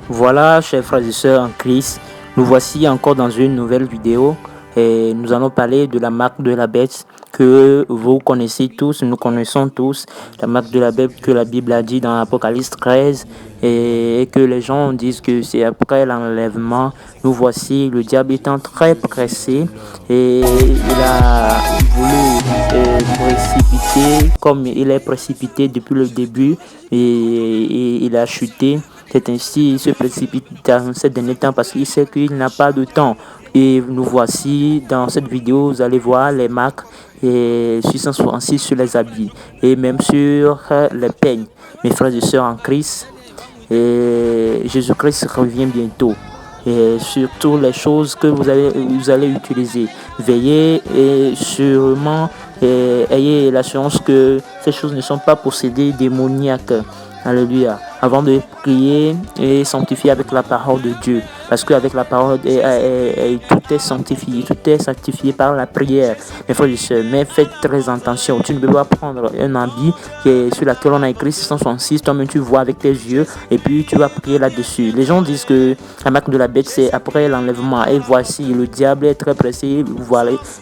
Voilà, chers frères et sœurs en Christ, nous voici encore dans une nouvelle vidéo et nous allons parler de la marque de la bête que vous connaissez tous, nous connaissons tous, la marque de la bête que la Bible a dit dans Apocalypse 13 et que les gens disent que c'est après l'enlèvement. Nous voici le diable étant très pressé et il a voulu précipiter comme il est précipité depuis le début et il a chuté. C'est ainsi, il se précipite dans ces derniers temps parce qu'il sait qu'il n'a pas de temps. Et nous voici dans cette vidéo, vous allez voir les marques et 666 sur les habits et même sur les peignes. Mes frères et sœurs en Christ, et Jésus-Christ revient bientôt. Et sur toutes les choses que vous allez utiliser, veillez et sûrement ayez l'assurance que ces choses ne sont pas possédées démoniaques. Alléluia. Avant de prier et sanctifier avec la parole de Dieu. Parce qu'avec la parole, tout est sanctifié. Tout est sanctifié par la prière. Mes frères et sœurs, mais faites très attention. Tu ne peux pas prendre un habit sur lequel on a écrit 666. Toi-même, tu vois avec tes yeux. Et puis, tu vas prier là-dessus. Les gens disent que la marque de la bête, c'est après l'enlèvement. Et voici, le diable est très pressé.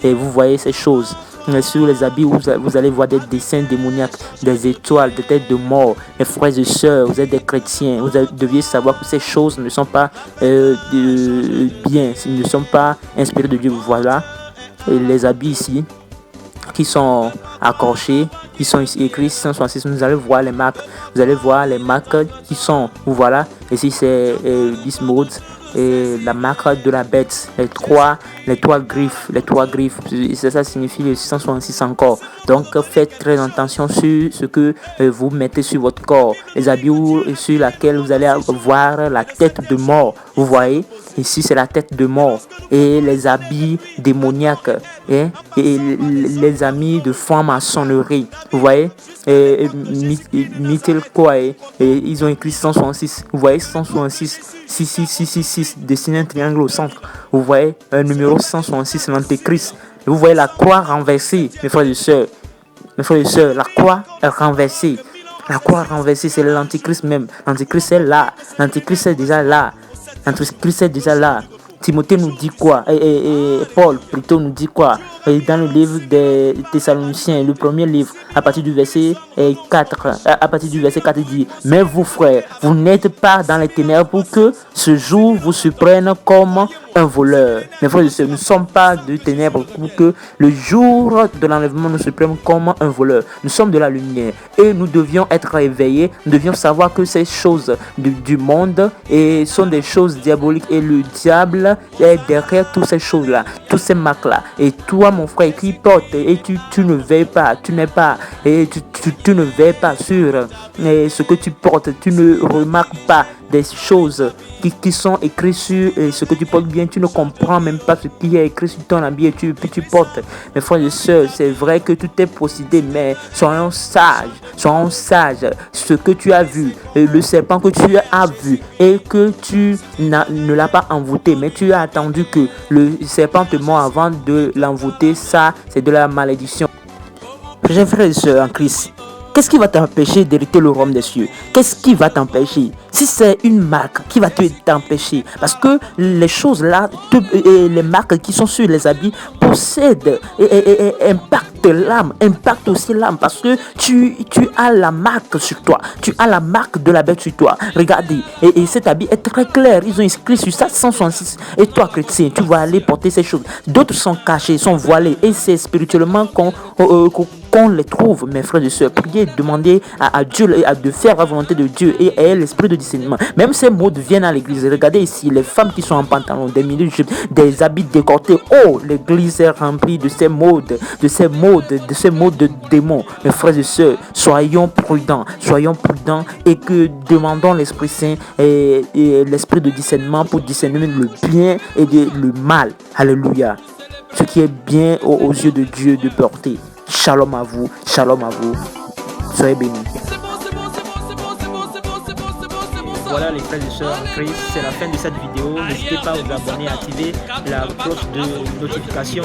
Et vous voyez ces choses. Sur les habits, vous allez voir des dessins démoniaques, des étoiles, des têtes de mort. Mes frères et sœurs, vous êtes des chrétiens, vous deviez savoir que ces choses ne sont pas bien, ne sont pas inspirées de Dieu. Voilà les habits ici qui sont accrochés, qui sont ici écrits 666. Vous allez voir les marques, qui sont, voilà, ici c'est Bismuth. Et la marque de la bête, les trois griffes, ça signifie le 666 encore. Donc faites très attention sur ce que vous mettez sur votre corps. Les habits sur lesquels vous allez voir la tête de mort. Vous voyez, ici c'est la tête de mort. Et les habits démoniaques et les habits de franc-maçonnerie. Vous voyez, ils ont écrit 166. Vous voyez 166, 666, dessiné un triangle au centre. Vous voyez un numéro 166, l'antéchrist. Vous voyez la croix renversée, mes frères et sœurs. La croix est renversée. La croix renversée, c'est l'antéchrist même. L'antéchrist est là. L'antéchrist est déjà là. Timothée nous dit quoi? Et Paul plutôt nous dit quoi? Dans le livre des Thessaloniciens, le premier livre, à partir du verset 4, il dit: mais vous frères, vous n'êtes pas dans les ténèbres pour que ce jour vous surprenne comme un voleur. Mes frères et sœurs, nous ne sommes pas de ténèbres pour que le jour de l'enlèvement nous surprenne comme un voleur. Nous sommes de la lumière et nous devions être éveillés. Nous devions savoir que ces choses du monde sont des choses diaboliques et le diable est derrière toutes ces choses-là, toutes ces marques-là. Et toi, mon frère, qui porte et tu ne veilles pas, tu n'es pas, et tu ne veilles pas sur ce que tu portes, tu ne remarques pas des choses qui sont écrites sur ce que tu portes bien, tu ne comprends même pas ce qui est écrit sur ton habit et puis tu portes. Mes frères et sœurs, c'est vrai que tout est possédé, mais soyons sages. Ce que tu as vu, le serpent que tu as vu et que tu ne l'as pas envoûté, mais tu as attendu que le serpent te mord avant de l'envoûter, ça c'est de la malédiction. Chers frères et sœurs en Christ, qu'est-ce qui va t'empêcher d'hériter le royaume des cieux? Qu'est-ce qui va t'empêcher? Si c'est une marque qui va t'empêcher, parce que les choses là, les marques qui sont sur les habits possèdent et impactent l'âme, impactent aussi l'âme, parce que tu as la marque sur toi, tu as la marque de la bête sur toi. Regardez, et cet habit est très clair, ils ont inscrit sur ça 166. Et toi, chrétien, tu vas aller porter ces choses. D'autres sont cachés, sont voilés, et c'est spirituellement qu'on les trouve. Mes frères et sœurs, priez, demandez à Dieu de faire la volonté de Dieu et ayez l'esprit de discernement. Même ces modes viennent à l'église. Regardez ici, les femmes qui sont en pantalon, des minuscules, des habits décortés. Oh, l'église est remplie de ces modes, de démons. Mes frères et sœurs, soyons prudents et que demandons l'Esprit Saint et l'esprit de discernement pour discerner le bien et le mal. Alléluia. Ce qui est bien aux yeux de Dieu de porter. Shalom à vous. Soyez bénis. Voilà les frères et sœurs en Christ, c'est la fin de cette vidéo. N'hésitez pas à vous abonner, à activer la cloche de notification.